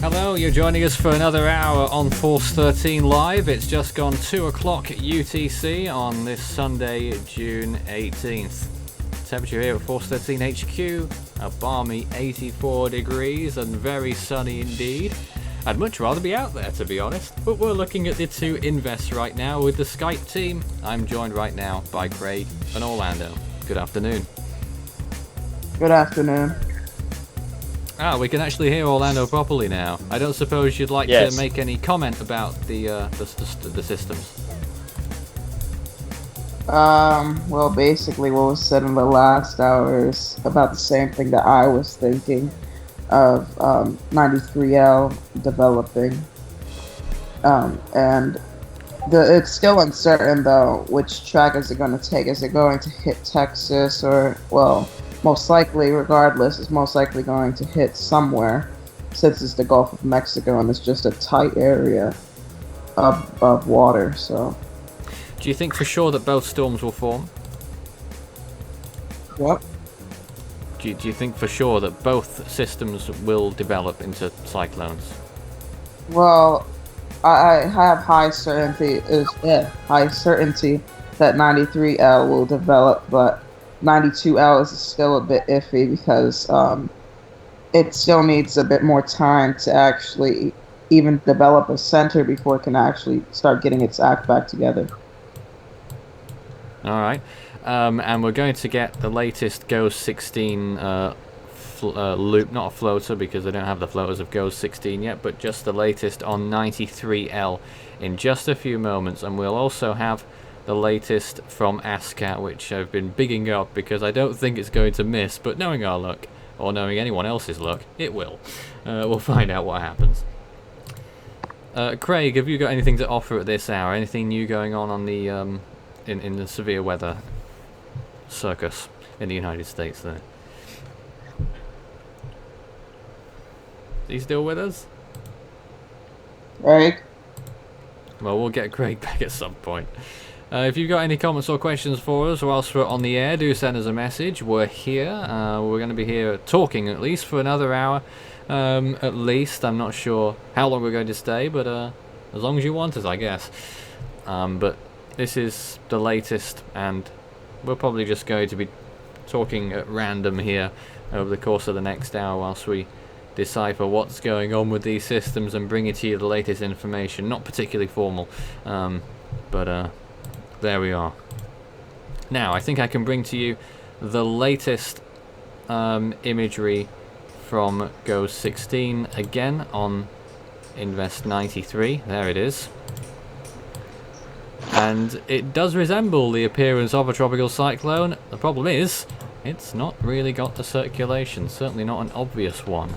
Hello, you're joining us for another hour on Force 13 Live. It's just gone 2 o'clock UTC on this Sunday, June 18th. Temperature here at Force 13 HQ, a balmy 84 degrees and very sunny indeed. I'd much rather be out there, to be honest, but we're looking at the two invests right now with the Skype team. I'm joined right now by Craig and Orlando. Good afternoon. Good afternoon. We can actually hear Orlando properly now. I don't suppose you'd like to make any comment about the systems? Well, basically what was said in the last hour is about the same thing that I was thinking of 93L developing. And it's still uncertain, though, which track is it going to take. Is it going to hit Texas or, well, most likely, regardless, it's most likely going to hit somewhere, since it's the Gulf of Mexico and it's just a tight area of water, so. Do you think for sure that both storms will form? What? Do you think for sure that both systems will develop into cyclones? Well, I have high certainty that 93L will develop, but 92L is still a bit iffy because it still needs a bit more time to actually even develop a center before it can actually start getting its act back together. Alright, and we're going to get the latest GOES 16 loop, not a floater because they don't have the floaters of GOES 16 yet, but just the latest on 93L in just a few moments, and we'll also have the latest from ASCAT, which I've been bigging up because I don't think it's going to miss, but knowing our luck, or knowing anyone else's luck, it will. We'll find out what happens. Craig, have you got anything to offer at this hour? Anything new going on the in the severe weather circus in the United States there? Is he still with us? Craig? Well, we'll get Craig back at some point. If you've got any comments or questions for us whilst we're on the air, do send us a message. We're here. We're going to be here talking at least for another hour. At least. I'm not sure how long we're going to stay, but as long as you want us, I guess. But this is the latest, and we're probably just going to be talking at random here over the course of the next hour whilst we decipher what's going on with these systems and bring it to you the latest information. Not particularly formal, but there we are. Now, I think I can bring to you the latest imagery from GOES 16 again on Invest 93. There it is. And it does resemble the appearance of a tropical cyclone. The problem is, it's not really got the circulation, certainly not an obvious one.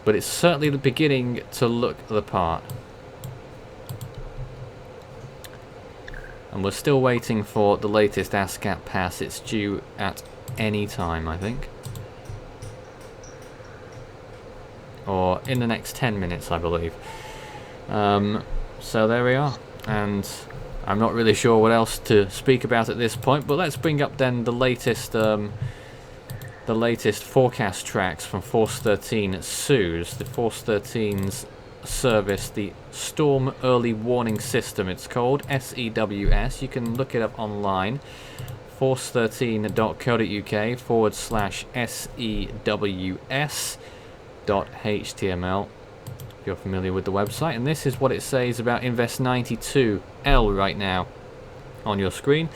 But it's certainly beginning to look the part. And we're still waiting for the latest ASCAT pass. It's due at any time, I think. Or in the next 10 minutes, I believe. So there we are. And I'm not really sure what else to speak about at this point, but let's bring up then the latest forecast tracks from Force 13 at SEWS. The Force 13's service, the Storm Early Warning System, it's called, SEWS. You can look it up online, force13.co.uk/SEWS.html if you're familiar with the website. And this is what it says about Invest 92L right now on your screen.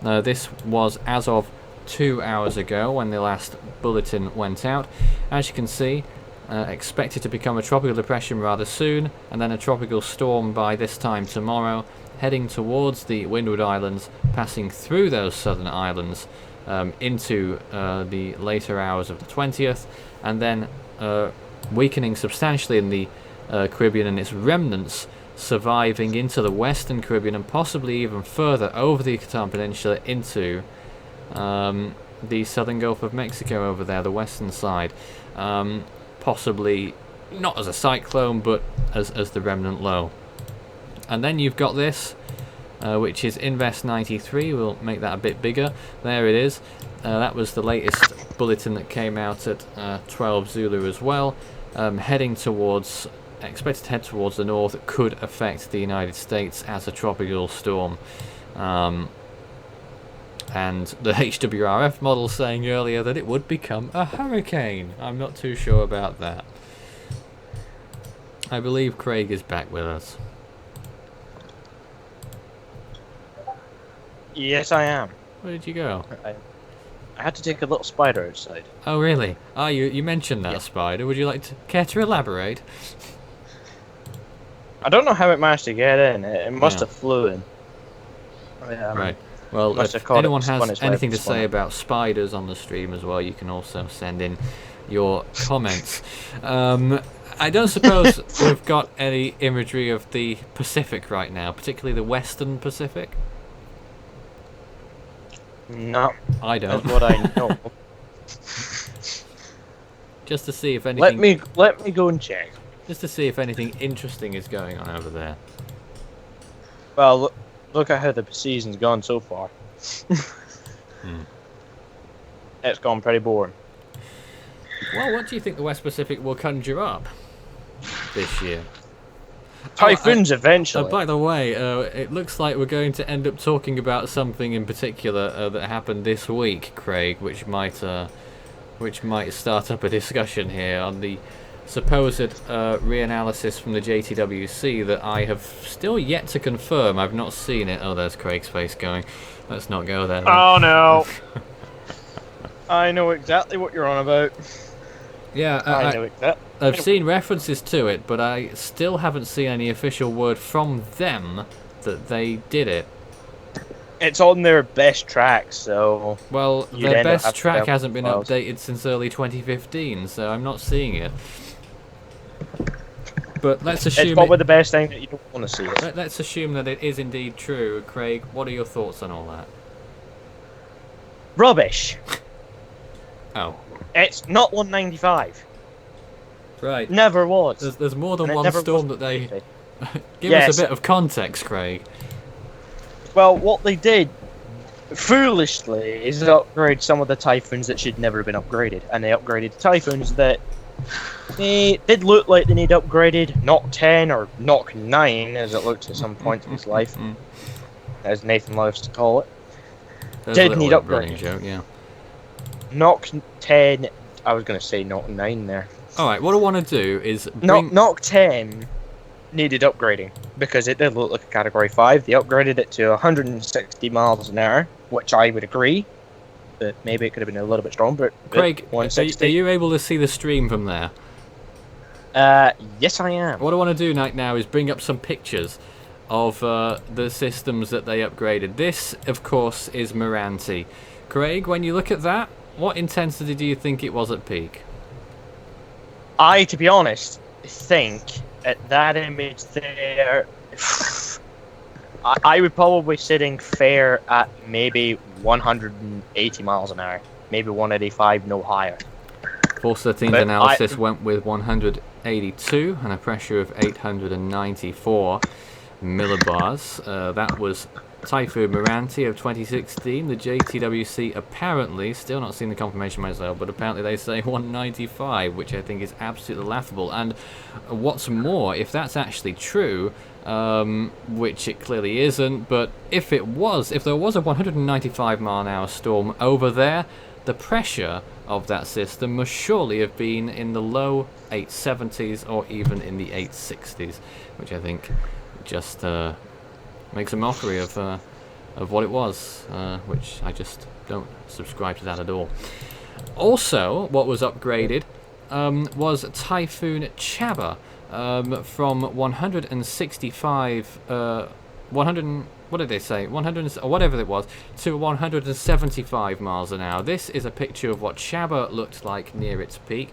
This was as of 2 hours ago when the last bulletin went out. As you can see, expected to become a tropical depression rather soon, and then a tropical storm by this time tomorrow, heading towards the Windward Islands, passing through those southern islands into the later hours of the 20th, and then weakening substantially in the Caribbean and its remnants, surviving into the western Caribbean and possibly even further over the Yucatan Peninsula into the southern Gulf of Mexico over there, the western side. Possibly not as a cyclone, but as the remnant low. And then you've got this, which is Invest 93. We'll make that a bit bigger. There it is. That was the latest bulletin that came out at 12 Zulu as well. heading towards, expected to head towards the north, could affect the United States as a tropical storm. And the HWRF model saying earlier that it would become a hurricane. I'm not too sure about that. I believe Craig is back with us. Yes, I am. Where did you go? I had to take a little spider outside. Oh, really? Oh, you mentioned that spider. Would you like to care to elaborate? I don't know how it managed to get in. It must have flew in. Right. Well, must if have caught anyone it, spun has its web anything to and spun say it. about spiders on the stream as well, you can also send in your comments. I don't suppose we've got any imagery of the Pacific right now, particularly the Western Pacific. No, I don't. that's what I know. Just to see if anything. Let me go and check. Just to see if anything interesting is going on over there. Well, look at how the season's gone so far. It's gone pretty boring. Well, what do you think the West Pacific will conjure up this year? Typhoons eventually. By the way, it looks like we're going to end up talking about something in particular that happened this week, Craig, which might start up a discussion here on the supposed reanalysis from the JTWC that I have still yet to confirm. I've not seen it. Oh, there's Craig's face going. Let's not go there. Then. Oh no! I know exactly what you're on about. Yeah, I know exactly. I've seen references to it, but I still haven't seen any official word from them that they did it. It's on their best track, so... Well, you'd their end up best having to track download hasn't been files. updated since early 2015, so I'm not seeing it. But let's It's assume probably the best thing that you don't want to see it. let's assume that it is indeed true. Craig, what are your thoughts on all that? Rubbish! Oh, It's not 195. right. Never was. There's more than And it one never storm was. that they... Give Yes. us a bit of context, Craig. Well, what they did, foolishly, is upgrade some of the typhoons that should never have been upgraded. And they upgraded the typhoons that they did look like they need upgraded. Knock 10 or Knock 9, as it looked at some point in its life. As Nathan loves to call it. There's Did a little need running upgrading. joke, yeah. Knock 10, I was going to say Knock 9 there. Alright, what I want to do is bring... Knock 10 needed upgrading because it did look like a Category 5. They upgraded it to 160 miles an hour, which I would agree. But maybe it could have been a little bit stronger. But Craig, are 160. you able to see the stream from there? Yes, I am. What I want to do right now is bring up some pictures of the systems that they upgraded. This, of course, is Meranti. Craig, when you look at that, what intensity do you think it was at peak? I, to be honest, think at that image there, I would probably sitting fair at maybe 180 miles an hour, maybe 185, no higher. Force 13's But analysis went with 182 and a pressure of 894 millibars. That was Typhoon Meranti of 2016. The JTWC apparently, still not seeing the confirmation myself, but apparently they say 195, which I think is absolutely laughable. And what's more, if that's actually true, which it clearly isn't, but if there was a 195 mile an hour storm over there, the pressure of that system must surely have been in the low 870s or even in the 860s, which I think just makes a mockery of what it was, which I just don't subscribe to that at all. Also, what was upgraded was Typhoon Chaba from 165, 100. What did they say? 100 or whatever it was, to 175 miles an hour. This is a picture of what Chaba looked like near its peak.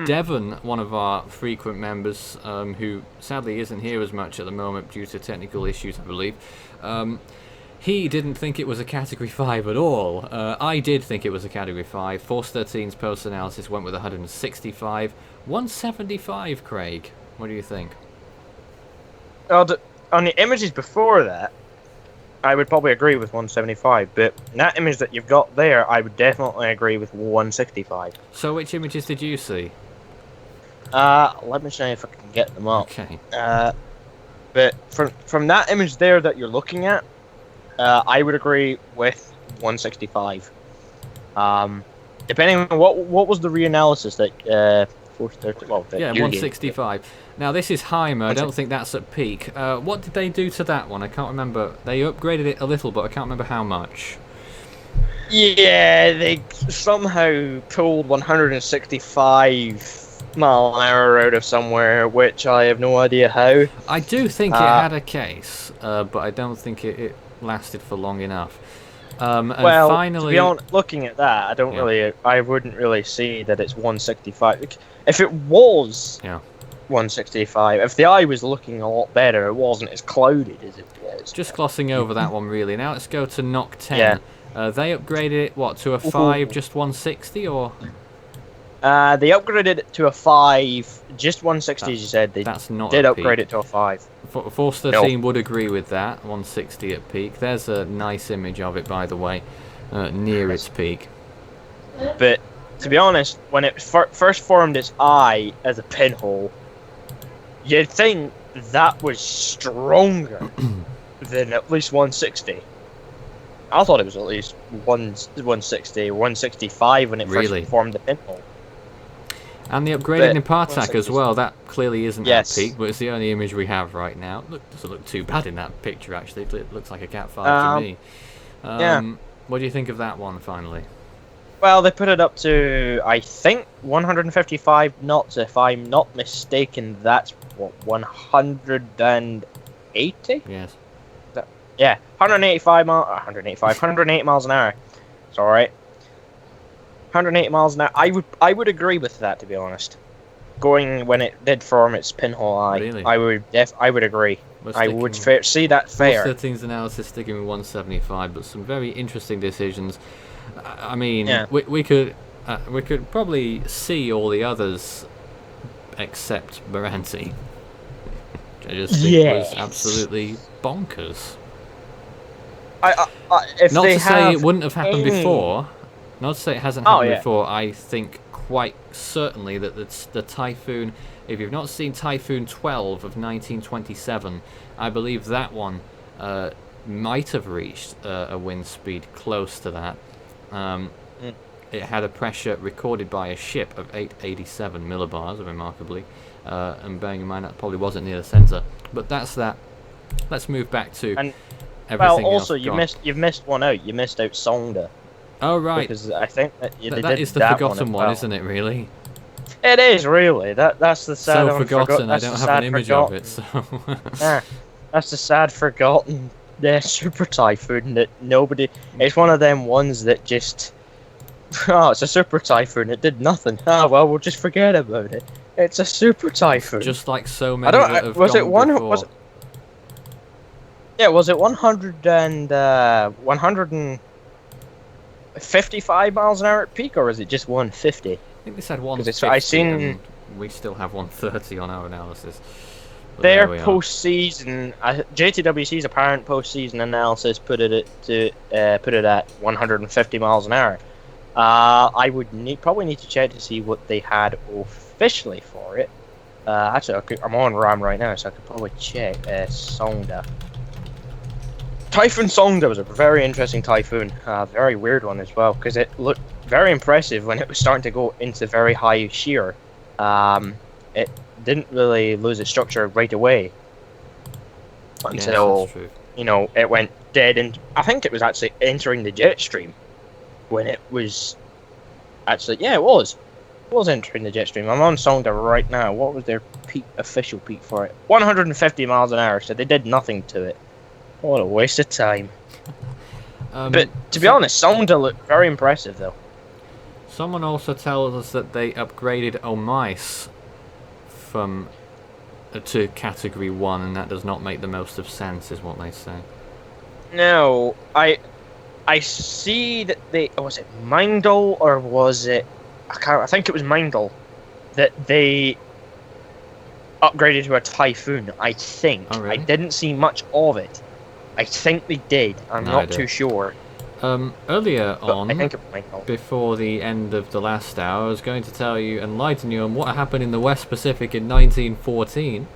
Devon, one of our frequent members, who sadly isn't here as much at the moment due to technical issues, I believe, he didn't think it was a Category 5 at all. I did think it was a Category 5. Force 13's post-analysis went with 165. 175, Craig. What do you think? On the images before that, I would probably agree with 175, but that image that you've got there, I would definitely agree with 165. So which images did you see? Let me see if I can get them up. Okay. But from that image there that you're looking at, I would agree with 165. Depending on what was the reanalysis that 430. Well, that Yeah, you gave. 165. Now this is Heimer. I don't think that's at peak. What did they do to that one? I can't remember. They upgraded it a little, but I can't remember how much. Yeah, they somehow pulled 165 mile an hour out of somewhere, which I have no idea how. I do think it had a case, but I don't think it lasted for long enough. And Well, finally, to be honest, looking at that, I wouldn't really see that it's 165. If it was 165, if the eye was looking a lot better, it wasn't as clouded as it was. just glossing over that one really. Now let's go to Nock 10. Yeah. They upgraded it, what, to a 5, just 160, or? They upgraded it to a 5, just 160 as you said. They That's not did at upgrade peak. it to a 5. Force 13 would agree with that, 160 at peak. There's a nice image of it, by the way, near its peak. But to be honest, when it first formed its eye as a pinhole, you'd think that was stronger than at least 160. I thought it was at least 160, 165 when it first formed the pinhole. And the upgraded Nipartak as 160. well, that clearly isn't Yes. at peak, but it's the only image we have right now. Doesn't look too bad in that picture, actually. It looks like a Cat 5 to me. Yeah. What do you think of that one, finally? Well, they put it up to, I think, 155 knots, if I'm not mistaken. That's, what, 180? Yes. Yeah, 180 miles an hour. It's alright. 180 miles an hour. I would agree with that, to be honest. Going when it did form its pinhole eye. Really? I would agree. I would see that fair. 13's analysis sticking with 175, but some very interesting decisions. I mean, Yeah. we could probably see all the others except Moranti. I just think it was absolutely bonkers. If Not they to say have it wouldn't have happened any- before. Not to say it hasn't happened before. I think quite certainly that the Typhoon, if you've not seen Typhoon 12 of 1927, I believe that one might have reached a wind speed close to that. It had a pressure recorded by a ship of 887 millibars, remarkably. And bearing in mind that probably wasn't near the centre. But that's that. Let's move back to everything Well, also else. you've missed one out. You missed out Songda. Oh right. Because I think that That is the forgotten one, isn't it? Really. It is really. That's the sad. So forgotten. I don't have an image of it. So. Yeah, that's the sad forgotten. Super Typhoon that nobody. It's one of them ones that just. Oh, it's a Super Typhoon. It did nothing. Oh well, we'll just forget about it. It's a Super Typhoon. Just like so many that have was gone it one? before. Was it? Yeah, was it 155 miles an hour at peak, or is it just 150? I think they said 150. I seen and we still have 130 on our analysis. But their there we are. post-season, JTWC's apparent post-season analysis put it at 150 miles an hour. I would probably need to check to see what they had officially for it. Actually, I'm on RAM right now, so I could probably check. Songda. Typhoon Songda was a very interesting typhoon. Very weird one as well, because it looked very impressive when it was starting to go into very high shear. It didn't really lose its structure right away until it went dead, and I think it was actually entering the jet stream when it was actually it was entering the jet stream. I'm on Songda right now. What was their official peak for it? 150 miles an hour. So they did nothing to it. What a waste of time. But to be honest, Songda looked very impressive though. Someone also tells us that they upgraded Omice from to Category 1, and that does not make the most of sense, is what they say. No, I see that was it Mindle or was it I think it was Mindle that they upgraded to a Typhoon, I think. Oh, really? I didn't see much of it. I think they did. I'm not too sure. Earlier But on, I think it might not. before the end of the last hour, I was going to tell you, enlighten you on what happened in the West Pacific in 1914.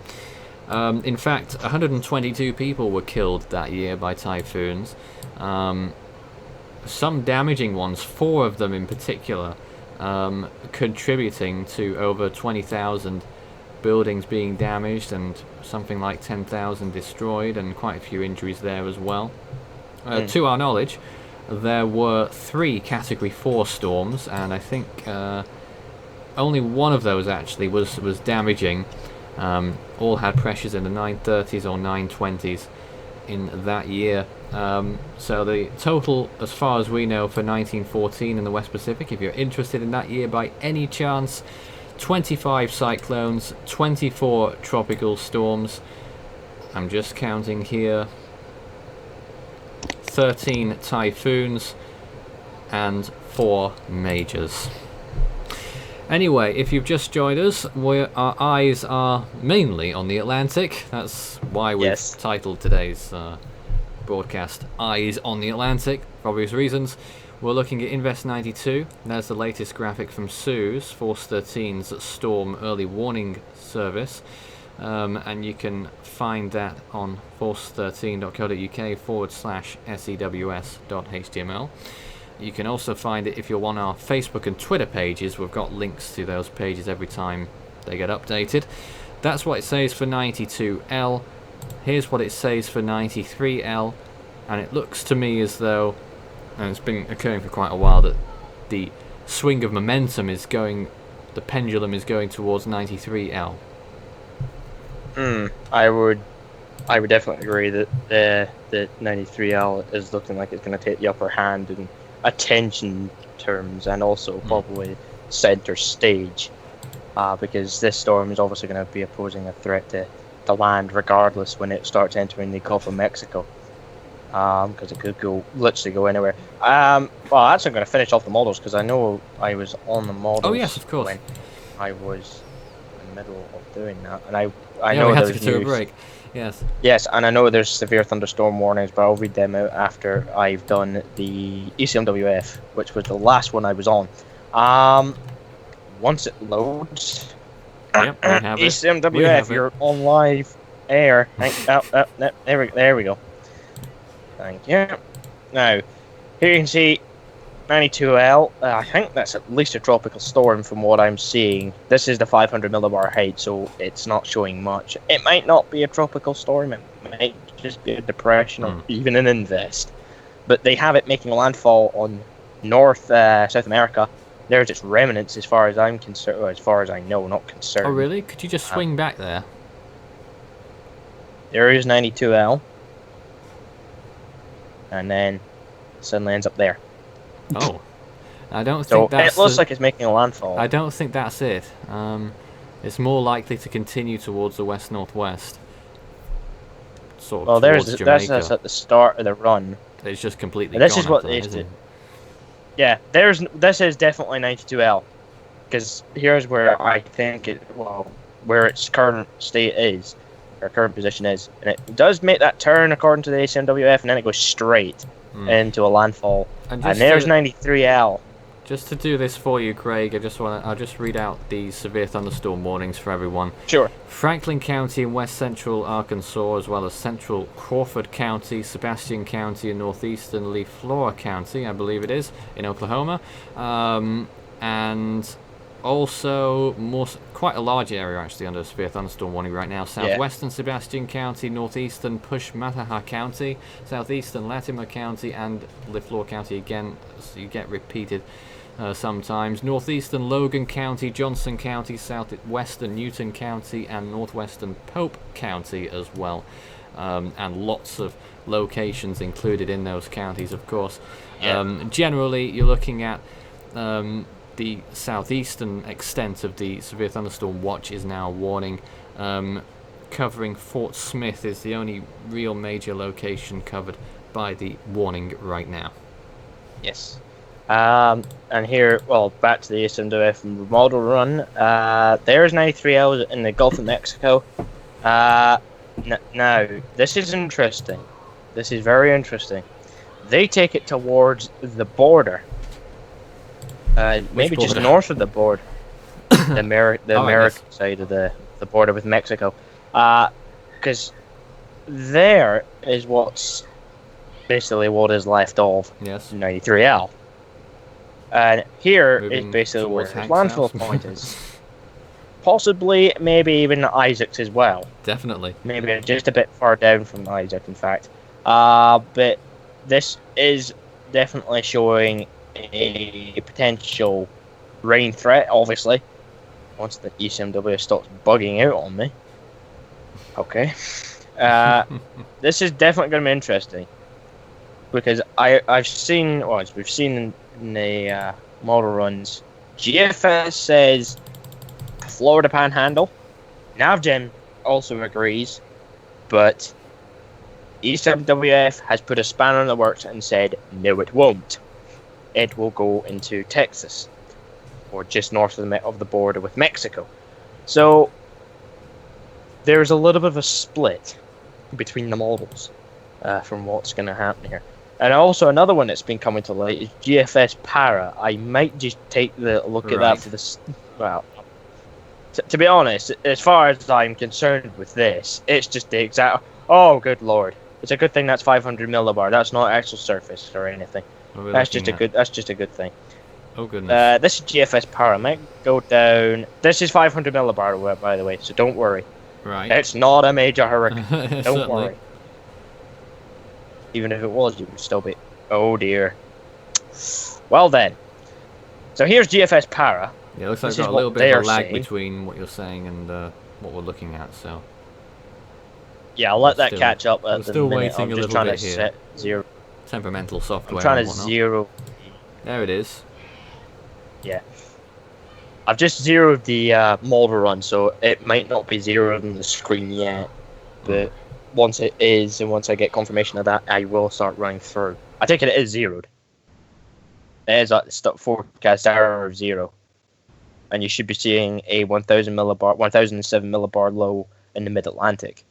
In fact, 122 people were killed that year by typhoons. Some damaging ones, 4 of them in particular, contributing to over 20,000 buildings being damaged and something like 10,000 destroyed, and quite a few injuries there as well. To our knowledge, there were 3 Category 4 storms, and I think only one of those actually was damaging. All had pressures in the 930s or 920s in that year. So the total, as far as we know, for 1914 in the West Pacific, if you're interested in that year by any chance, 25 cyclones, 24 tropical storms. I'm just counting here. 13 typhoons and 4 majors. Anyway, if you've just joined us, our eyes are mainly on the Atlantic. That's why we've titled today's broadcast Eyes on the Atlantic, for obvious reasons. We're looking at Invest 92. There's the latest graphic from Sue's, Force 13's Storm Early Warning Service. And you can find that on force13.co.uk/sews.html. You can also find it if you're on our Facebook and Twitter pages. We've got links to those pages every time they get updated. That's what it says for 92L. Here's what it says for 93L. And it looks to me as though, and it's been occurring for quite a while, that the swing of momentum is going, the pendulum is going towards 93L. I would definitely agree that the 93L is looking like it's going to take the upper hand in attention terms, and also probably center stage, because this storm is obviously going to be posing a threat to the land regardless when it starts entering the Gulf of Mexico, because it could literally go anywhere. Well, actually I'm going to finish off the models, because I know I was on the models. Oh yes, of course. When I was in the middle of doing that, and I yeah, know we had there's to do a news. break. Yes. Yes, and I know there's severe thunderstorm warnings, but I'll read them out after I've done the ECMWF, which was the last one I was on. Once it loads, Yep, we have it. ECMWF, you're on live air. There we go. Thank you. Now, here you can see 92L. I think that's at least a tropical storm from what I'm seeing. This is the 500 millibar height, so it's not showing much. It might not be a tropical storm. It might just be a depression or even an invest. But they have it making landfall on South America. There's its remnants as far as I'm concerned, or as far as I know, not concerned. Oh really? Could you just swing back there? There is 92L. And then suddenly ends up there. Oh, I don't So think that's. it looks like it's making a landfall. I don't think that's it. It's more likely to continue towards the west-northwest. Sort of Well, towards Jamaica. that's at the start of the run. It's just completely. And this gone is what after they that, did. isn't it? Yeah, this is definitely 92L, because here's where I think where its current state is, or current position is, and it does make that turn according to the ACMWF, and then it goes straight into a landfall. And there's 93L. Just to do this for you, Craig, I'll just read out the severe thunderstorm warnings for everyone. Sure. Franklin County in west central Arkansas, as well as central Crawford County, Sebastian County, and northeastern Leflore County, I believe it is, in Oklahoma. And also quite a large area actually under severe thunderstorm warning right now. Southwestern Sebastian County, northeastern Pushmataha County, southeastern Latimer County, and Leflore County again, so you get repeated sometimes. Northeastern Logan County, Johnson County, southwestern Newton County, and northwestern Pope County as well. And lots of locations included in those counties, of course. Generally, you're looking at the southeastern extent of the severe thunderstorm watch is now warning. Covering Fort Smith is the only real major location covered by the warning right now. Yes. And here, well, back to the ACMWF model run. There's 93L in the Gulf of Mexico. Now, this is interesting. This is very interesting. they take it towards the border. Maybe just border? north of the border. the Oh, American side of the border with Mexico. Because there is what's basically what is left of Yes. 93L. And here is Moving basically where towards his Hank's landfill house. point is. Possibly, maybe even Isaac's as well. Definitely. Maybe just a bit far down from Isaac, in fact. But this is definitely showing a potential rain threat, obviously. Once the ECMW stops bugging out on me. Okay. This is definitely going to be interesting. Because I've seen, well, as we've seen in the model runs, GFS says Florida Panhandle. NavGen also agrees, but ECWF has put a spanner in the works and said, no, it won't. It will go into Texas, or just north of the border with Mexico. So there's a little bit of a split between the models from what's going to happen here. And also another one that's been coming to light is GFS Para. I might just take the look at that for this. Well, to be honest, as far as I'm concerned with this, it's just the exact. Oh, good lord! It's a good thing that's 500 millibar. That's not actual surface or anything. That's just a good thing. Oh goodness. This is GFS Para. I might go down. This is 500 millibar, by the way. So don't worry. Right. It's not a major hurricane. Don't Certainly. worry. Even if it was, it would still be. Oh dear. Well then. So here's GFS Para. Yeah, it looks like This we've is got a little what bit of they're a lag saying. between what you're saying and what we're looking at, so. Yeah, I'll let that Still- catch up we're at the still minute. waiting I'm a just little trying bit to here. set zero. Temperamental software I'm trying and to whatnot. zero. There it is. Yeah. I've just zeroed the model run, so it might not be zeroed on the screen yet. But once it is, and once I get confirmation of that, I will start running through. I think it is zeroed. It is at the forecast error of 0. And you should be seeing a 1007 millibar low in the mid-Atlantic.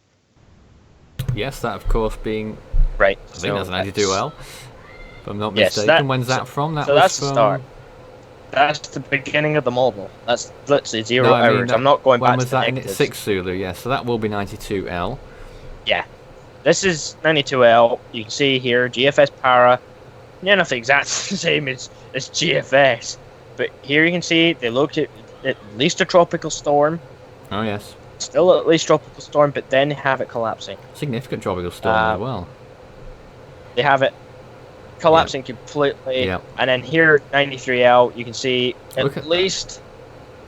Yes, that of course being, Right. I think that's 92L. If I'm not Yes, mistaken. When's that from? That so was that's from... the start. That's the beginning of the model. That's literally 0 No, I mean errors. that- I'm not going when back was to the that in negatives. 6 Zulu? Yeah, so that will be 92L. Yeah. This is 92L. You can see here, GFS Para. Yeah, not exactly the same as GFS. But here you can see they looked at least a tropical storm. Oh yes. Still at least tropical storm, but then they have it collapsing. Significant tropical storm as well. They have it collapsing completely. Yep. And then here, 93L, you can see Look at at least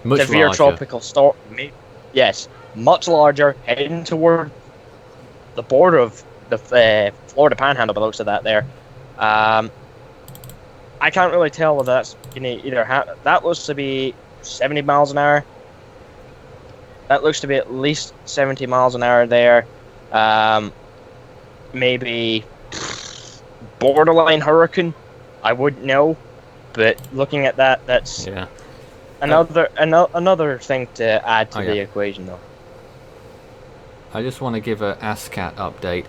Much severe larger. tropical storm. Yes, much larger, heading toward the border of the Florida Panhandle. By the looks of that, there. I can't really tell whether that's gonna either that looks to be 70 miles an hour. That looks to be at least 70 miles an hour there. Maybe borderline hurricane. I wouldn't know, but looking at that, that's Yeah. another thing to add to Oh, the yeah. equation, though. I just want to give a ASCAT update.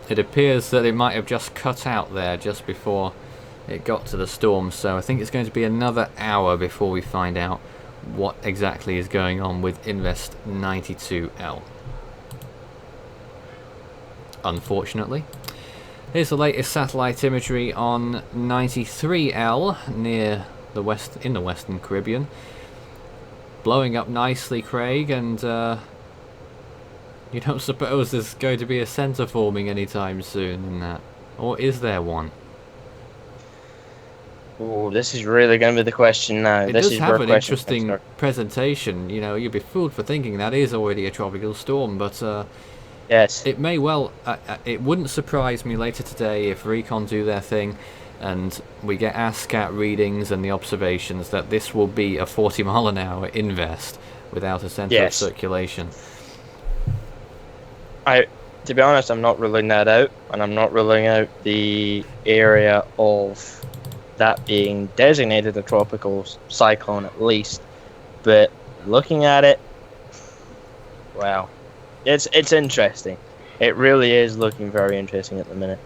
It appears that it might have just cut out there just before it got to the storm, so I think it's going to be another hour before we find out what exactly is going on with Invest 92L. Unfortunately. Here's the latest satellite imagery on 93L near the in the Western Caribbean. Blowing up nicely, Craig, and you don't suppose there's going to be a centre forming anytime soon in that? Or is there one? Oh, this is really going to be the question now. It This does is have where an questions interesting start. presentation. You know, you'd be fooled for thinking that is already a tropical storm, but Yes. it may well. It wouldn't surprise me later today if Recon do their thing and we get ASCAT readings and the observations that this will be a 40 mile an hour invest without a centre of Yes. circulation. To be honest, I'm not ruling that out, and I'm not ruling out the area of that being designated a tropical cyclone at least. But looking at it, wow, it's interesting. It really is looking very interesting at the minute.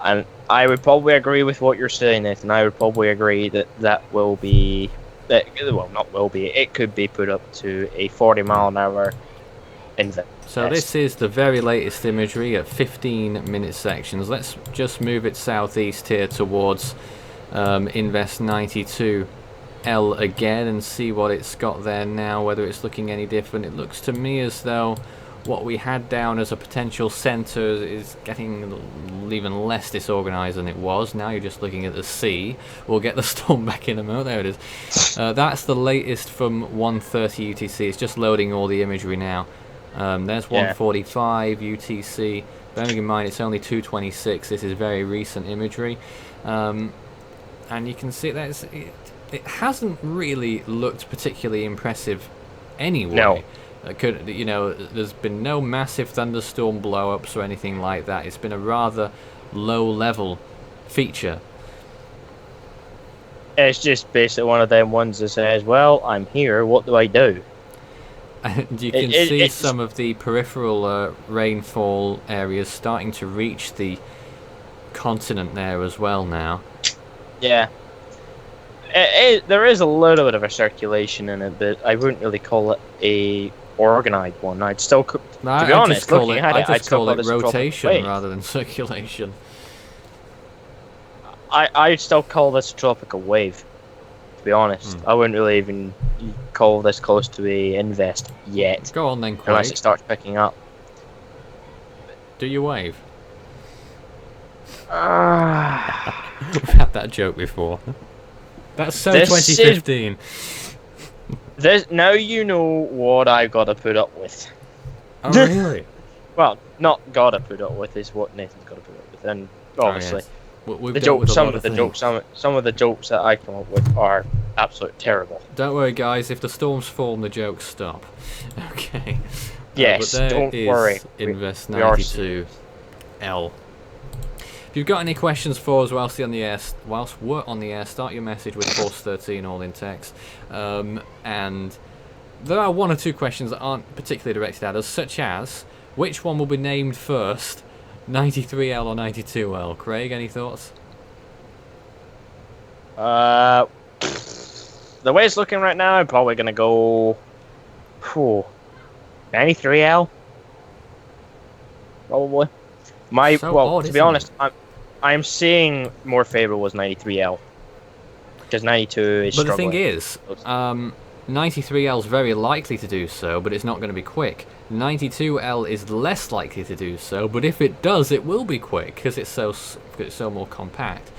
And I would probably agree with what you're saying, Nathan. I would probably agree that will be, well, not will be. It could be put up to a 40-mile-an-hour invest. So this is the very latest imagery at 15-minute sections. Let's just move it southeast here towards Invest 92L again and see what it's got there now, whether it's looking any different. It looks to me as though what we had down as a potential center is getting even less disorganized than it was. Now you're just looking at the sea. We'll get the storm back in a moment. There it is. That's the latest from 1:30 UTC. It's just loading all the imagery now. There's 1:45 UTC. Bearing in mind it's only 2:26. This is very recent imagery, and you can see that it hasn't really looked particularly impressive anyway. No. There's been no massive thunderstorm blow-ups or anything like that. It's been a rather low-level feature. It's just basically one of them ones that says, well, I'm here, what do I do? And you can see some of the peripheral rainfall areas starting to reach the continent there as well now. Yeah. There is a little bit of a circulation in it, but I wouldn't really call it a organized one. I'd still, to be honest, looking at it, I'd still call it this a rotation tropical rather than circulation. I'd still call this a tropical wave. To be honest, I wouldn't really even call this close to a invest yet. Go on then, Craig. Unless it starts picking up. Do you wave? Uh, We've had that joke before. That's so 2015. Now you know what I've got to put up with. Oh really? Well, not gotta put up with is what Nathan's got to put up with, and obviously the jokes. Some of the jokes that I come up with are absolutely terrible. Don't worry, guys. If the storms form, the jokes stop. Okay. Yes. But there Don't is worry. Invest 92L. If you've got any questions for us whilst we're on the air, start your message with Force 13 all in text. And there are one or two questions that aren't particularly directed at us, such as which one will be named first, 93L or 92L? Craig, any thoughts? The way it's looking right now, I'm probably gonna go 93L. Probably. To be honest, I'm seeing more favourable as 93L because 92 is But struggling. the thing is, 93L is very likely to do so, but it's not going to be quick. 92L is less likely to do so, but if it does, it will be quick because it's so more compact.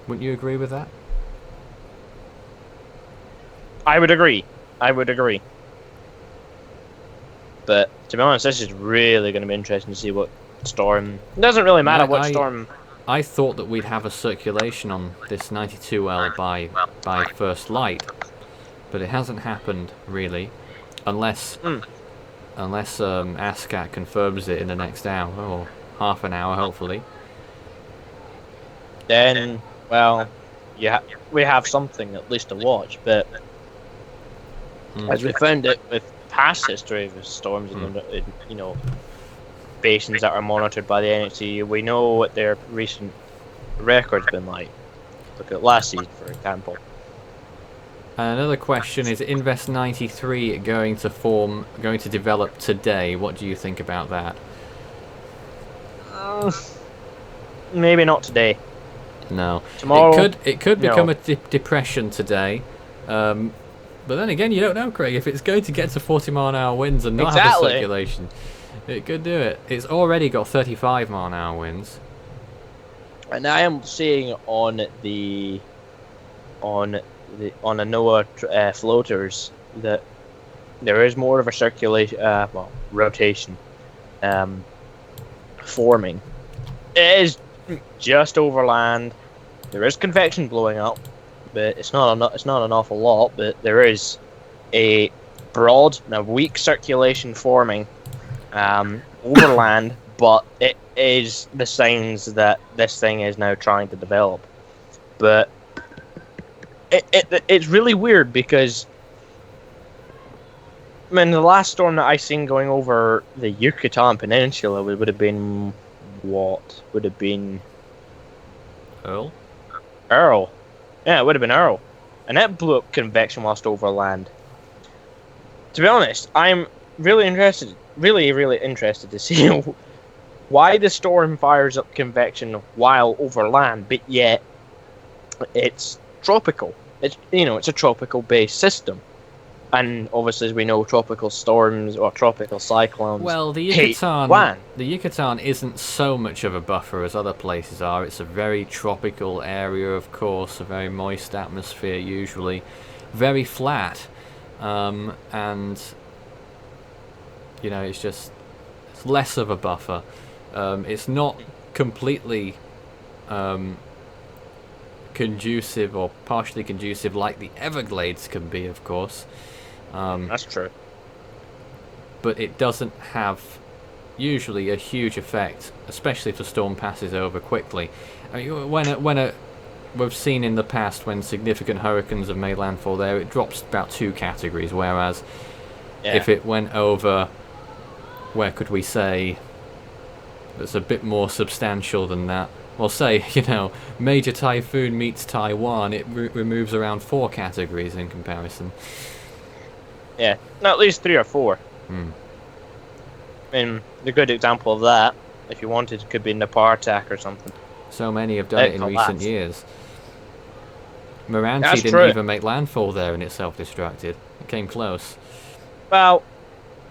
Wouldn't you agree with that? I would agree. But to be honest, this is really going to be interesting to see what storm. It doesn't really matter what storm. I thought that we'd have a circulation on this 92L by first light, but it hasn't happened really, unless ASCAT confirms it in the next hour or half an hour, hopefully. Then, well, we have something at least to watch. But as we found it with past history of storms in basins that are monitored by the NHC, we know what their recent record's been like. Look at last season, for example. And another question is: Invest 93 going to develop today? What do you think about that? Maybe not today. No. Tomorrow. It could become a depression today. But then again, you don't know, Craig. If it's going to get to 40-mile-an-hour winds and not have a circulation, it could do it. It's already got 35-mile-an-hour winds. And I am seeing on the NOAA floaters that there is more of a circulation, rotation, forming. It is just over land. There is convection blowing up, but it's not an awful lot. But there is a broad, now weak circulation forming over land, but it is the signs that this thing is now trying to develop. But it's really weird because I mean, the last storm that I seen going over the Yucatan Peninsula would have been what? Would have been Earl? Earl. Yeah, it would have been Earl, and that blew up convection whilst over land. To be honest, I'm really interested, really interested to see why the storm fires up convection while over land, but yet it's tropical. It's it's a tropical based system. And obviously, as we know, tropical storms or tropical cyclones. Well, the hate Yucatan, land. the Yucatan isn't so much of a buffer as other places are. It's a very tropical area, of course, a very moist atmosphere usually, very flat, and it's less of a buffer. It's not completely conducive or partially conducive like the Everglades can be, of course. That's true. But it doesn't have usually a huge effect, especially if the storm passes over quickly. I mean, we've seen in the past when significant hurricanes have made landfall there, it drops about 2 categories, whereas if it went over, where could we say, that's a bit more substantial than that. Well, say, major typhoon meets Taiwan, it removes around 4 categories in comparison. Yeah, no, at least 3 or 4. Hmm. I mean, the good example of that, if you wanted, could be Napartak or something. So many have done it in recent years. Moranti That's didn't true. even make landfall there and it self-destructed. It came close. Well,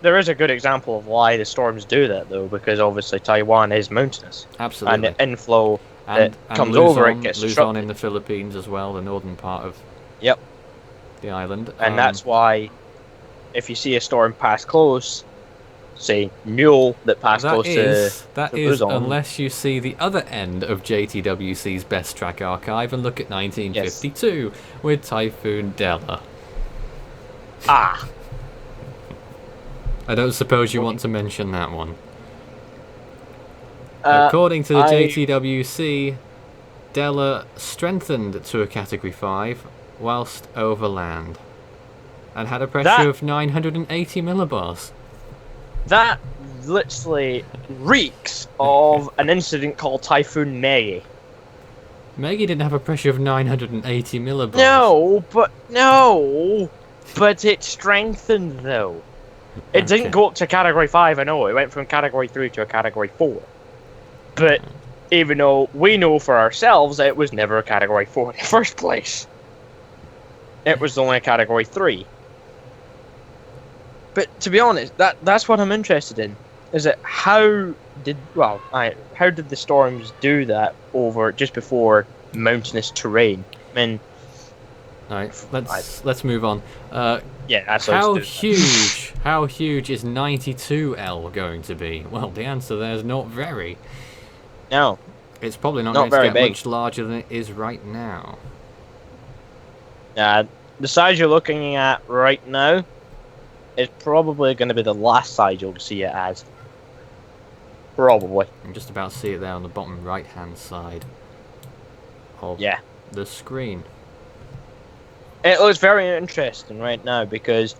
there is a good example of why the storms do that, though, because obviously Taiwan is mountainous. Absolutely. And the inflow And comes Luzon, over, it gets Luzon disrupted. in the Philippines as well, the northern part of Yep. the island. And that's why, if you see a storm pass close, say Mule that passed that close is, to Luzon. unless you see the other end of JTWC's best track archive and look at 1952 with Typhoon Della. Ah, I don't suppose you want to mention that one. uh, According to the I- JTWC, Della strengthened to a Category 5 whilst over land and had a pressure That- of 980 millibars. that literally reeks of an incident called Typhoon Maggie. Maggie didn't have a pressure of 980 millibars. No, but it strengthened though. It Okay. didn't go up to Category 5, I know, it went from Category 3 to a Category 4. But even though we know for ourselves it was never a Category 4 in the first place. It was only a Category 3. But to be honest, that's what I'm interested in. Is it how did the storms do that over just before mountainous terrain? I mean, Alright, let's move on. yeah, that's How huge is 92L going to be? Well, the answer there is not very. No, It's probably not, Not going to very get big. much larger than it is right now. the size you're looking at right now is probably going to be the last size you'll see it as. Probably. I'm just about to see it there on the bottom right hand side of Yeah. the screen. It looks very interesting right now because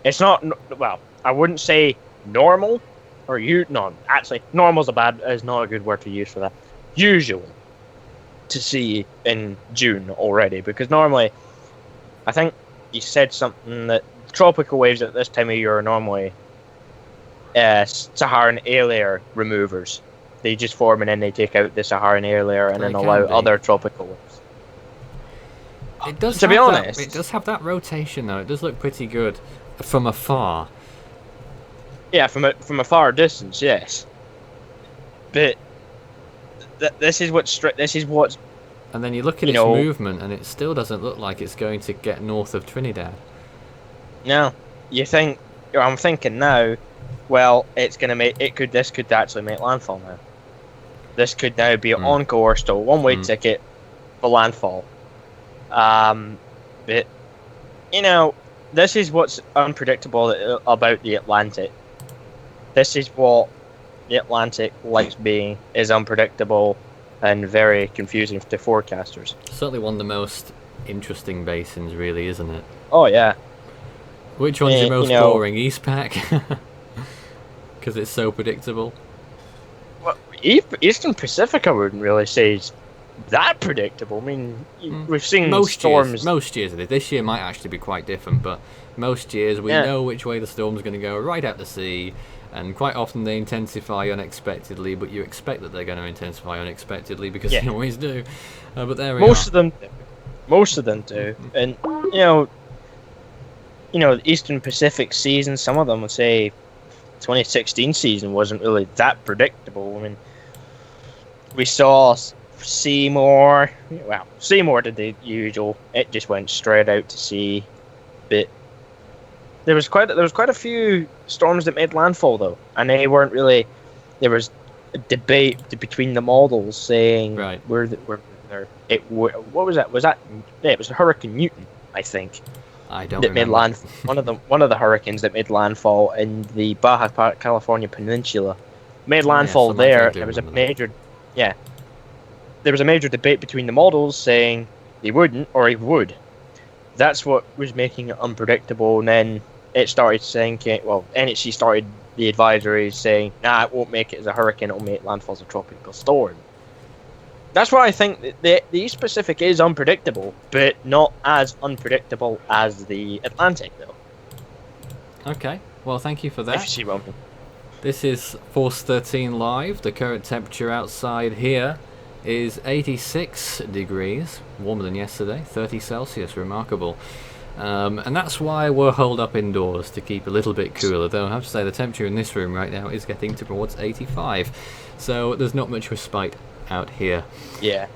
it's not, well, I wouldn't say normal, or actually, normal's is not a good word to use for that. Usual to see in June already, because normally, I think you said something that tropical waves at this time of year are normally Saharan air layer removers. They just form and then they take out the Saharan air layer and They then can allow be. other tropical waves. It does. To be have that- honest- it does have that rotation though. It does look pretty good from afar. Yeah, from a far distance, yes. But this is what's And then you look at You its know- movement, and it still doesn't look like it's going to get north of Trinidad. no. You think? I'm thinking now. Well, this could actually make landfall now. This could now be on course to a one-way ticket for landfall. But this is what's unpredictable about the Atlantic. This is what the Atlantic likes being, is unpredictable and very confusing to forecasters. Certainly one of the most interesting basins, really, isn't it? Oh yeah. Which one's your most you know, boring? Eastpak? Because it's so predictable. well, Eastern Pacific, I wouldn't really say is that predictable. I mean, we've seen storms. Most years it is. This year might actually be quite different, but most years we know which way the storm's going to go, right out to sea, and quite often they intensify unexpectedly, but you expect that they're going to intensify unexpectedly because they always do. But there we are. Most of them do, and the Eastern Pacific season, some of them would say 2016 season wasn't really that predictable. I mean, we saw Seymour. Well, Seymour did the usual. It just went straight out to sea. But there was quite a few storms that made landfall though, and they weren't really. There was a debate between the models saying what was that? It was Hurricane Newton, I think. I don't that remember. Made landfall. One of the hurricanes that made landfall in the Baja California Peninsula made landfall there. There was a major, there was a major debate between the models saying they wouldn't or it would. That's what was making it unpredictable. And then it started saying, well, NHC started the advisory saying, nah, it won't make it as a hurricane. It'll make landfall as a tropical storm. That's why I think the East Pacific is unpredictable, but not as unpredictable as the Atlantic, though. Okay, well, thank you for that. If you see what I mean. This is Force 13 Live. The current temperature outside here is 86 degrees, warmer than yesterday, 30 Celsius, remarkable. And that's why we're holed up indoors, to keep a little bit cooler, though I have to say the temperature in this room right now is getting towards 85, so there's not much respite out here. Yeah.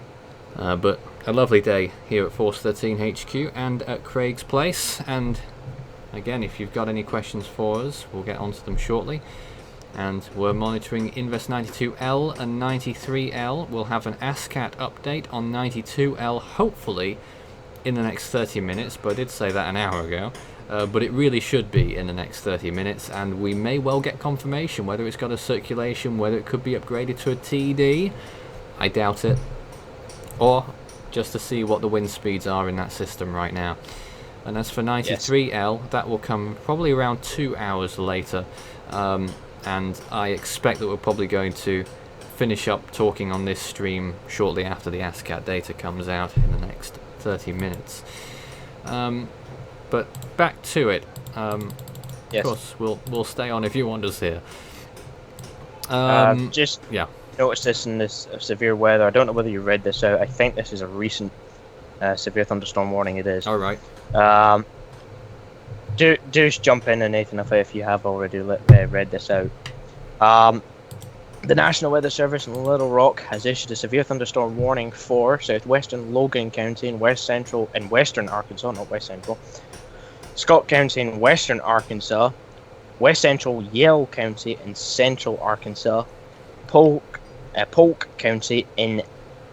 But a lovely day here at Force 13 HQ and at Craig's Place. And again, if you've got any questions for us, we'll get onto them shortly. And we're monitoring Invest 92L and 93L. We'll have an ASCAT update on 92L hopefully in the next 30 minutes, but I did say that an hour ago. But it really should be in the next 30 minutes, and we may well get confirmation whether it's got a circulation, whether it could be upgraded to a TD. I doubt it. Or just to see what the wind speeds are in that system right now. And as for 93L, that will come probably around 2 hours later. And I expect that we're probably going to finish up talking on this stream shortly after the ASCAT data comes out in the next 30 minutes. But back to it. Of course, we'll stay on if you want us here. Noticed this in this severe weather. I don't know whether you read this out. I think this is a recent severe thunderstorm warning. It is. All right. Just jump in, and Nathan, if you have already read this out. The National Weather Service in Little Rock has issued a severe thunderstorm warning for southwestern Logan County in western Arkansas, not west central. Scott County in western Arkansas, west central Yale County in central Arkansas, Polk County in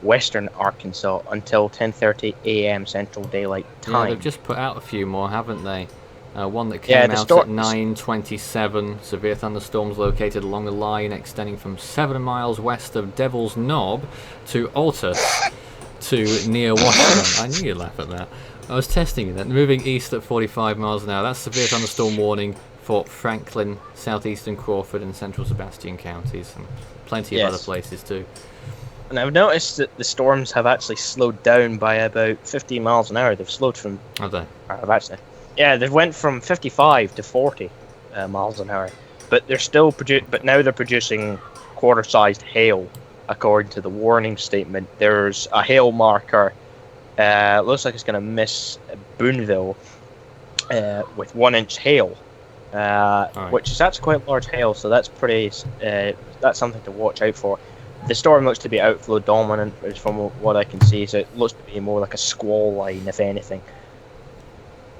western Arkansas until 10:30 a.m. Central Daylight Time. Yeah, they've just put out a few more, haven't they? One that came out at 9:27. Severe thunderstorms located along a line extending from 7 miles west of Devil's Knob to Altus to near Washington. I knew you'd laugh at that. I was testing it. Moving east at 45 miles an hour. That's severe thunderstorm warning for Franklin, southeastern Crawford, and central Sebastian counties, and plenty of other places too. And I've noticed that the storms have actually slowed down by about 50 miles an hour. They've slowed from. Have they? They went from 55 to 40 miles an hour. But they're still now they're producing quarter-sized hail, according to the warning statement. There's a hail marker. Looks like it's going to miss Boonville with 1-inch hail. Which is actually quite large hail, so that's that's something to watch out for. The storm looks to be outflow dominant, from what I can see, so it looks to be more like a squall line, if anything.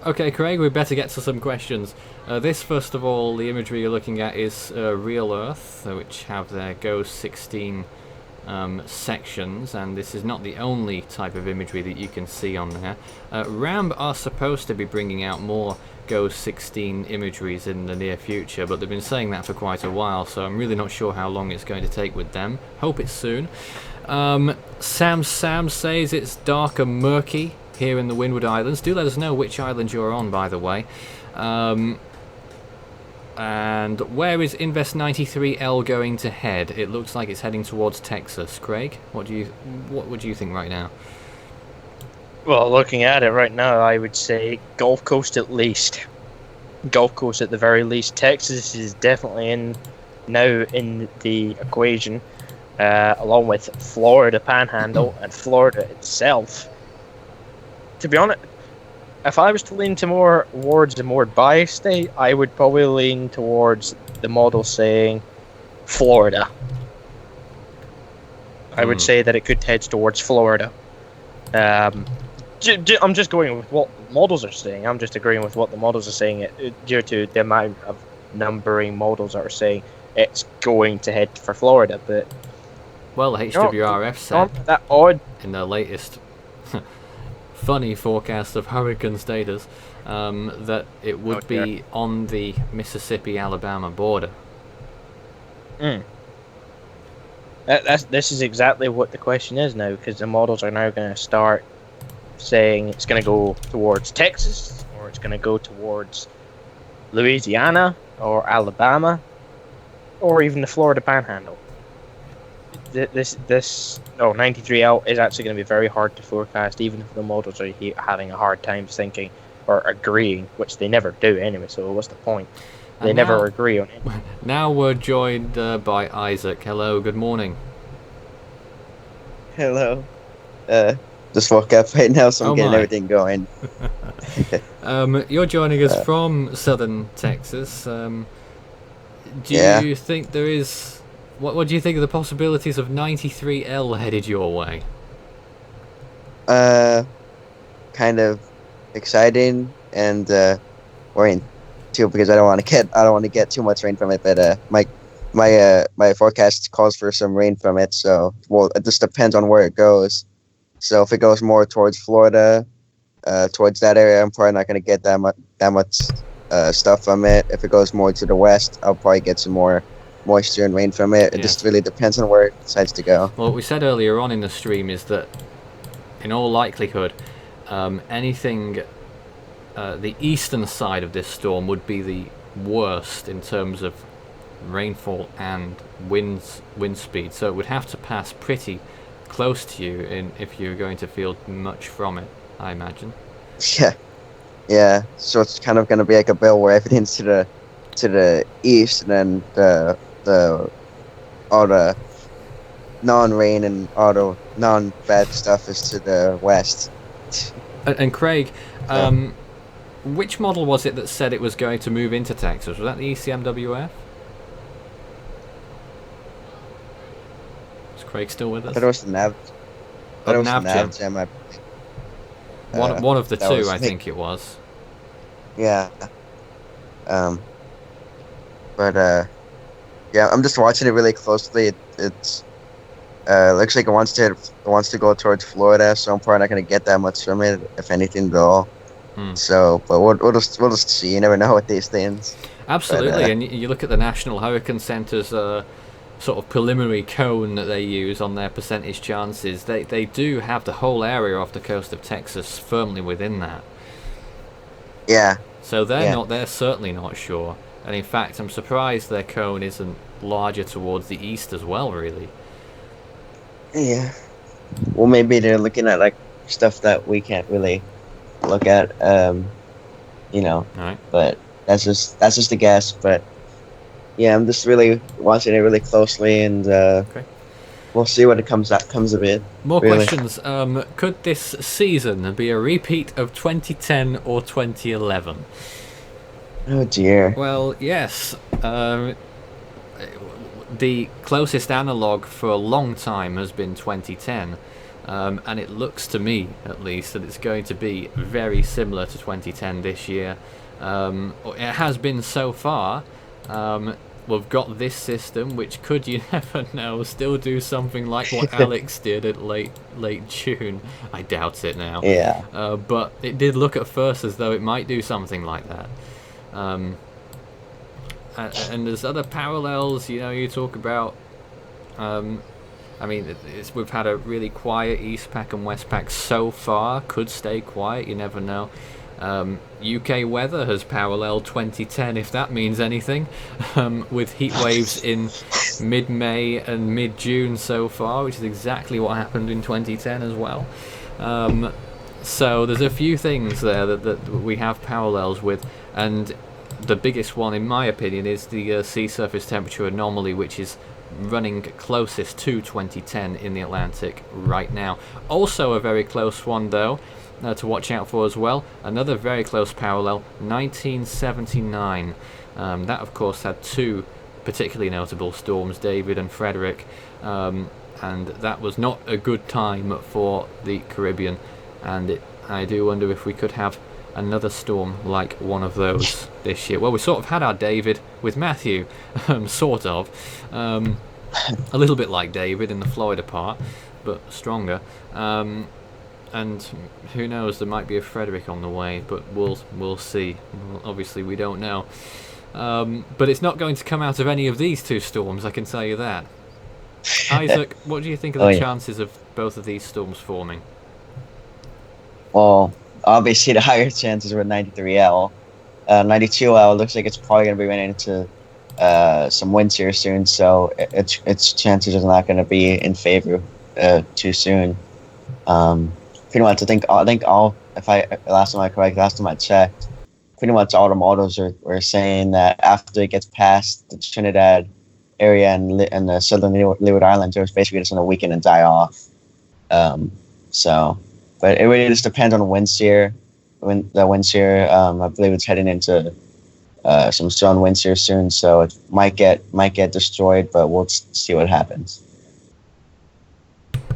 Okay, Craig, we better get to some questions. This, first of all, the imagery you're looking at is Real Earth, which have their GOES 16 sections, and this is not the only type of imagery that you can see on there. RAM are supposed to be bringing out more GOES 16 imageries in the near future, but they've been saying that for quite a while, so I'm really not sure how long it's going to take with them. Hope it's soon. Sam says it's dark and murky here in the Windward Islands. Do let us know which island you're on, by the way. And where is Invest 93L going to head? It looks like it's heading towards Texas. Craig, what would you think right now? Well, looking at it right now, I would say Gulf Coast at least. Gulf Coast at the very least. Texas is definitely now in the equation, along with Florida Panhandle and Florida itself. To be honest, if I was to lean towards a more biased state, I would probably lean towards the model saying Florida. I would say that it could head towards Florida. I'm just going with what models are saying. I'm just agreeing with what the models are saying, due to the amount of numbering models that are saying it's going to head for Florida. But well, HWRF said that odd in their latest funny forecast of hurricane status that it would be on the Mississippi-Alabama border. This is exactly what the question is now, because the models are now going to start saying it's going to go towards Texas, or it's going to go towards Louisiana, or Alabama, or even the Florida Panhandle. This 93L is actually going to be very hard to forecast, even if the models are having a hard time thinking or agreeing, which they never do anyway, so what's the point? They never agree on it. Now we're joined by Isaac. Hello, good morning. Hello. Just woke up right now, so I'm getting everything going. You're joining us from southern Texas. Do you think there is... What do you think of the possibilities of 93L headed your way? Kind of exciting and worrying too, because I don't want to get too much rain from it. But my forecast calls for some rain from it. So it just depends on where it goes. So if it goes more towards Florida, towards that area, I'm probably not going to get that much stuff from it. If it goes more to the west, I'll probably get some more moisture and rain from it. It just really depends on where it decides to go. Well, what we said earlier on in the stream is that in all likelihood anything the eastern side of this storm would be the worst in terms of rainfall and wind speed, so it would have to pass pretty close to you if you're going to feel much from it, I imagine. Yeah, so it's kind of going to be like a bill where everything's to the east, and then all the non-rain and all the non-bad stuff is to the west. And Craig, which model was it that said it was going to move into Texas? Was that the ECMWF? Is Craig still with us? That was the Nav. NavGem. One of the two, I think it was. Yeah. Yeah, I'm just watching it really closely. It's looks like it wants to go towards Florida, so I'm probably not going to get that much from it, if anything at all. So, but we'll just see. You never know with these things. Absolutely, and you look at the National Hurricane Center's sort of preliminary cone that they use on their percentage chances. They do have the whole area off the coast of Texas firmly within that. Yeah. So they're certainly not sure. And in fact, I'm surprised their cone isn't larger towards the east as well, really. Yeah. Well, maybe they're looking at like stuff that we can't really look at, Right. But that's just a guess. But yeah, I'm just really watching it really closely, and we'll see what comes of it. More questions. Could this season be a repeat of 2010 or 2011? Oh dear. Well, yes. The closest analogue for a long time has been 2010, and it looks to me, at least, that it's going to be very similar to 2010 this year. It has been so far. We've got this system, which could, you never know, still do something like what Alex did at late June. I doubt it now. Yeah. But it did look at first as though it might do something like that. And there's other parallels. You talk about I mean, we've had a really quiet East Pack and West Pack so far. Could stay quiet, you never know. UK weather has paralleled 2010, if that means anything, with heat waves in mid-May and mid-June so far, which is exactly what happened in 2010 as well. So there's a few things there that we have parallels with, and the biggest one, in my opinion, is the sea surface temperature anomaly, which is running closest to 2010 in the Atlantic right now. Also a very close one, though, to watch out for as well. Another very close parallel, 1979. That, of course, had two particularly notable storms, David and Frederick, and that was not a good time for the Caribbean. And I do wonder if we could have another storm like one of those this year. Well, we sort of had our David with Matthew, sort of. A little bit like David in the Florida part, but stronger. And who knows, there might be a Frederick on the way, but we'll see. Obviously, we don't know. But it's not going to come out of any of these two storms, I can tell you that. Isaac, what do you think of the chances of both of these storms forming? Well, obviously the higher chances were 93L. 92L looks like it's probably going to be running into some winds here soon, so its chances are not going to be in favor too soon. Pretty much, I think all, last time I checked, pretty much all the models were saying that after it gets past the Trinidad area and the southern Leeward Islands, it was basically just going to weaken and die off. But it really just depends on the wind shear. I believe it's heading into some strong winds here soon, so it might get destroyed, but we'll see what happens.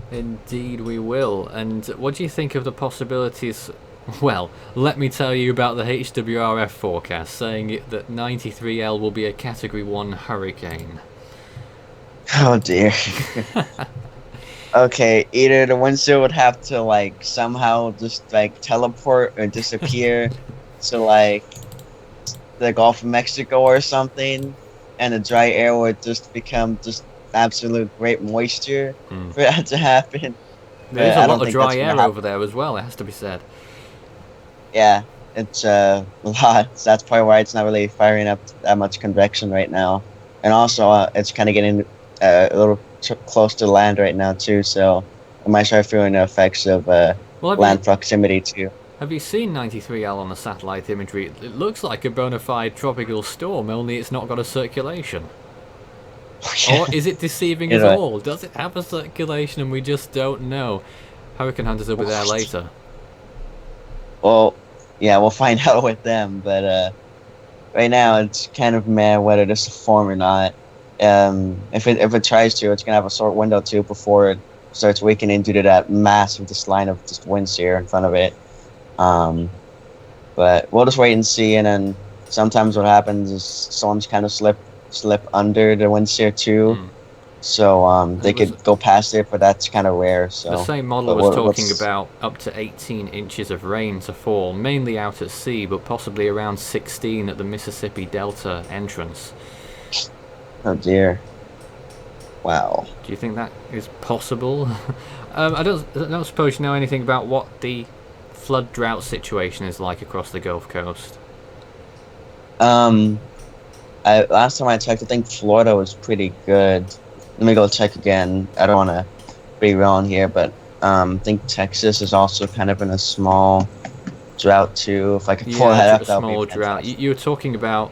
Indeed we will. And what do you think of the possibilities? Well, let me tell you about the HWRF forecast, saying that 93L will be a Category 1 hurricane. Oh dear. Okay, either the wind shear would have to somehow just teleport or disappear to the Gulf of Mexico or something, and the dry air would just become just absolute great moisture for that to happen. There's a lot of dry air over there as well, it has to be said. Yeah, it's a lot. So that's probably why it's not really firing up that much convection right now. And also, it's kind of getting a little close to land right now too, so I might start feeling the effects of land proximity too. Have you seen 93L on the satellite imagery? It looks like a bona fide tropical storm, only it's not got a circulation. Or is it deceiving us all? Does it have a circulation and we just don't know? Hurricane Hunters will be there later. Well, yeah, we'll find out with them, but right now it's kind of meh whether this will form or not. If it tries to, it's gonna have a short window too before it starts weakening due to that massive just line of just wind shear in front of it. But we'll just wait and see. And then sometimes what happens is storms kind of slip under the wind shear too. So they could go past it, but that's kind of rare. So the same model was talking about up to 18 inches of rain to fall, mainly out at sea, but possibly around 16 at the Mississippi Delta entrance. Oh dear! Wow. Do you think that is possible? I don't suppose you know anything about what the flood drought situation is like across the Gulf Coast. Last time I checked, I think Florida was pretty good. Let me go check again. I don't want to be wrong here, but I think Texas is also kind of in a small drought too. If I could pull that up, that would be fantastic. Drought. You were talking about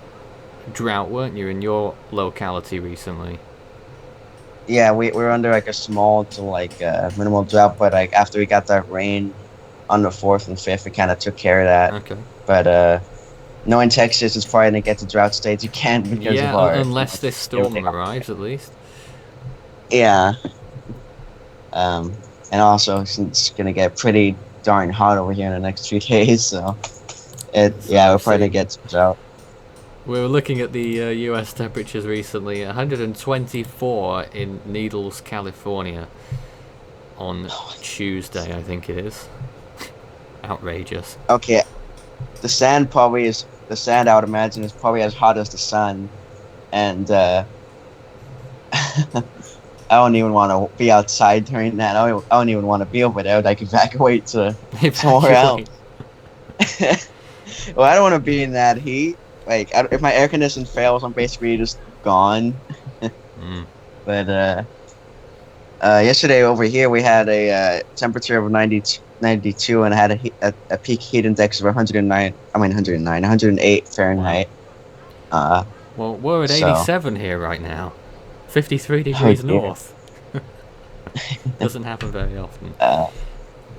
drought, weren't you, in your locality recently? Yeah, we're under a small to minimal drought, but after we got that rain on the 4th and 5th, we kind of took care of that. Okay. But knowing Texas is probably going to get to drought states, you can't because of our... unless this storm arrives, at least. Yeah. And also, it's going to get pretty darn hot over here in the next few days, so... we're probably going to get some drought. We were looking at the US temperatures recently, 124 in Needles, California on Tuesday, I think it is. Outrageous. Okay, the sand I would imagine is probably as hot as the sun, and I don't even want to be outside during that. I don't even want to be over there. I'd like evacuate to somewhere else. Well, I don't want to be in that heat. Like, if my air conditioning fails, I'm basically just gone. But yesterday over here we had a temperature of 92 and had a peak heat index of 108 Fahrenheit. Well, we're at 87 here right now. 53 degrees north. Doesn't happen very often.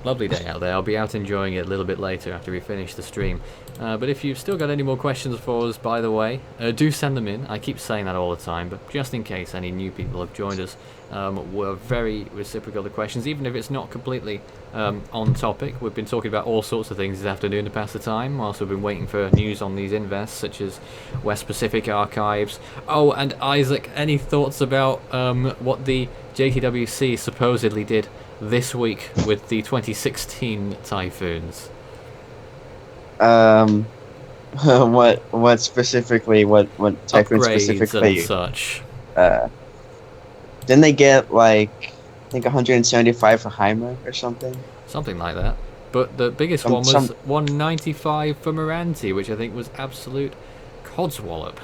Lovely day out there. I'll be out enjoying it a little bit later after we finish the stream. But if you've still got any more questions for us, by the way, do send them in. I keep saying that all the time, but just in case any new people have joined us, we're very reciprocal of the questions, even if it's not completely on topic. We've been talking about all sorts of things this afternoon to pass the time, whilst we've been waiting for news on these invests, such as West Pacific Archives. Oh, and Isaac, any thoughts about what the JTWC supposedly did this week with the 2016 typhoons? What specifically? What typhoon Upgrades specifically? And such. Didn't they get like I think 175 for Heimer or something? Something like that. But the biggest one was 195 for Moranti, which I think was absolute codswallop.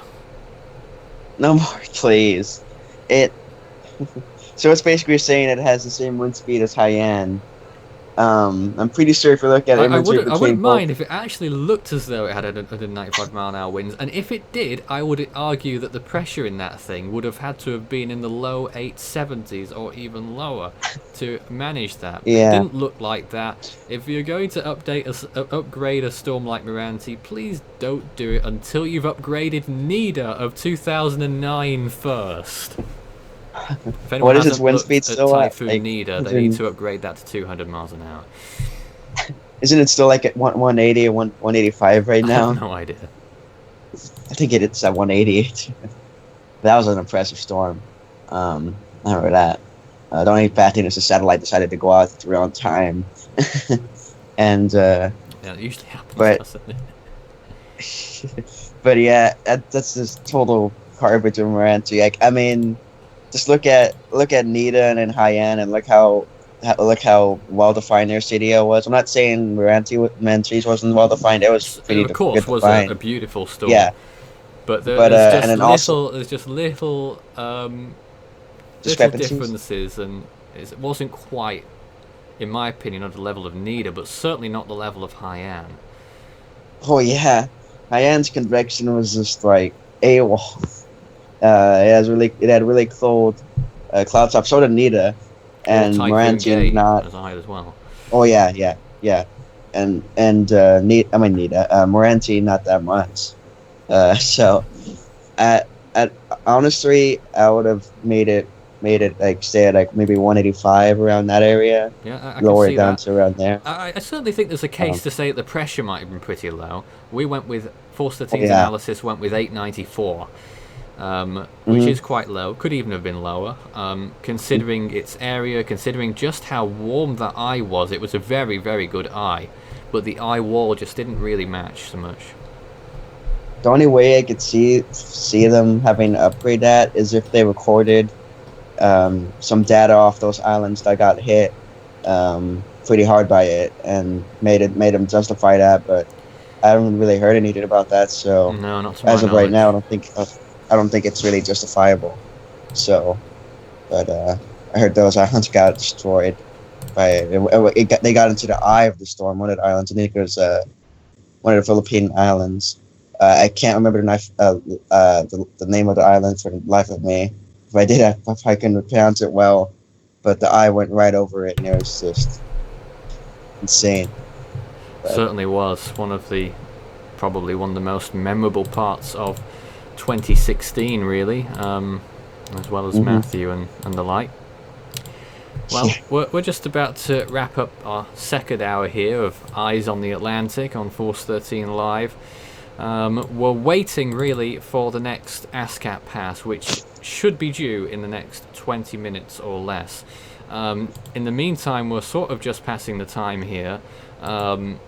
No more, please. So it's basically saying it has the same wind speed as Haiyan. I'm pretty sure if you look at it, I wouldn't mind if it actually looked as though it had 195 mile an hour winds, and if it did, I would argue that the pressure in that thing would have had to have been in the low 870s or even lower to manage that. Yeah. It didn't look like that. If you're going to upgrade a storm like Moranti, please don't do it until you've upgraded Nida of 2009 first. What is its wind speed still at? Typhoon Nida, they need to upgrade that to 200 miles an hour. Isn't it still like at 180 or 185 right now? I have no idea. I think it's at 180. That was an impressive storm. I remember that. The only bad thing is the satellite decided to go out at the wrong time. And yeah, it usually happens, doesn't it? But yeah, that's just total garbage of Moranti. Like, I mean, just look at Nida and then Haiyan and look how well defined their CDO was. I'm not saying Moranti's wasn't well defined. It was pretty of course good was defined. a beautiful storm. Yeah, but there's just little differences, and it wasn't quite, in my opinion, at the level of Nida, but certainly not the level of Haiyan. Oh yeah, Haiyan's convection was just like AWOL. It had really cold cloud top. So did Nida, and Moranti not as I as well. Oh yeah, and Nida, Moranti not that much. So, honestly, I would have made it like stay at like maybe 185 around that area. Yeah, I lower can see it down that. to around there. I certainly think there's a case to say that the pressure might have been pretty low. We went with Force 13's yeah. analysis went with 894. Which is quite low, could even have been lower, considering its area, considering just how warm that eye was. It was a very, very good eye, but the eye wall just didn't really match so much. The only way I could see them having to upgrade that is if they recorded some data off those islands that got hit pretty hard by it and made them justify that, but I haven't really heard anything about that, so no, not to my as of knowledge. right now, I don't think it's really justifiable. So, but I heard those islands got destroyed by they got into the eye of the storm. One of the islands, I think it was one of the Philippine islands. I can't remember the name of the island for the life of me. If I can pronounce it well, but the eye went right over it, and it was just insane. But certainly was probably one of the most memorable parts of 2016, really, as well as Matthew and the like. Well, we're just about to wrap up our second hour here of Eyes on the Atlantic on Force 13 Live. We're waiting really for the next ASCAP pass, which should be due in the next 20 minutes or less. In the meantime, we're sort of just passing the time here, and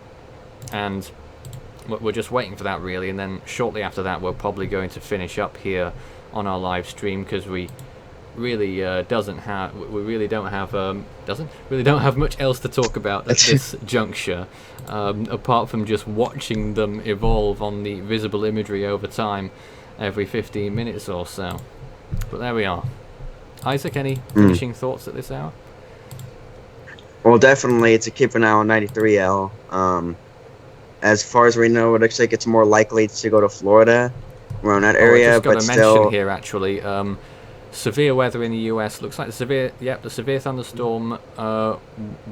we're just waiting for that really, and then shortly after that we're probably going to finish up here on our live stream, because we really doesn't have. We really don't have much else to talk about at this juncture, apart from just watching them evolve on the visible imagery over time, every 15 minutes or so. But there we are. Isaac, any finishing thoughts at this hour? Well, definitely, it's a keep an eye on 93L. As far as we know, it looks like it's more likely to go to Florida, around that area. I just got but to still, mention here actually, severe weather in the US. Looks like the severe thunderstorm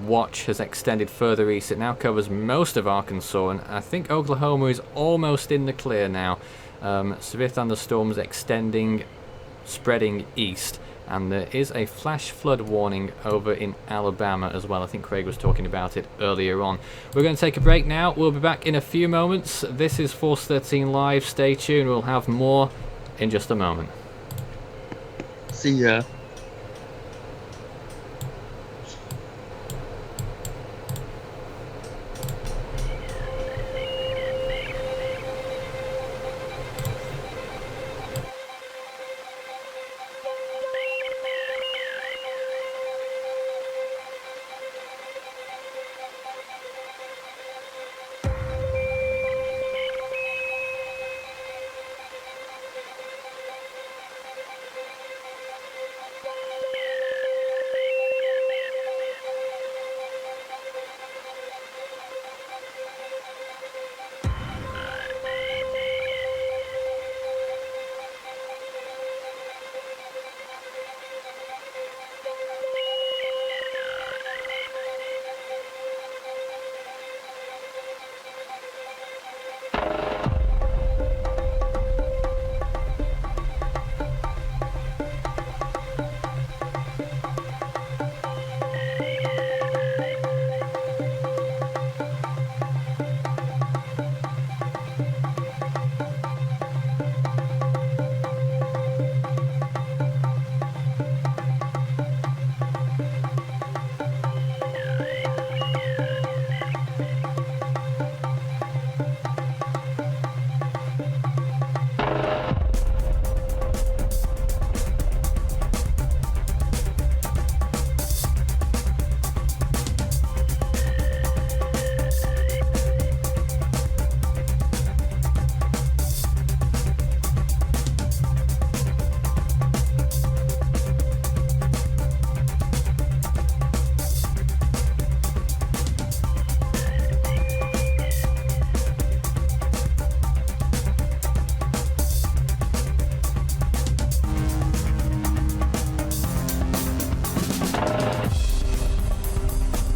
watch has extended further east. It now covers most of Arkansas, and I think Oklahoma is almost in the clear now. Severe thunderstorms extending, spreading east. And there is a flash flood warning over in Alabama as well. I think Craig was talking about it earlier on. We're going to take a break now. We'll be back in a few moments. This is Force 13 Live. Stay tuned. We'll have more in just a moment. See ya.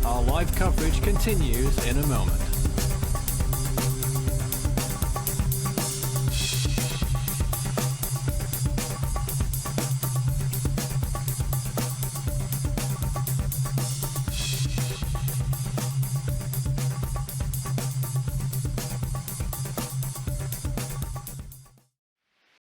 Our live coverage continues in a moment.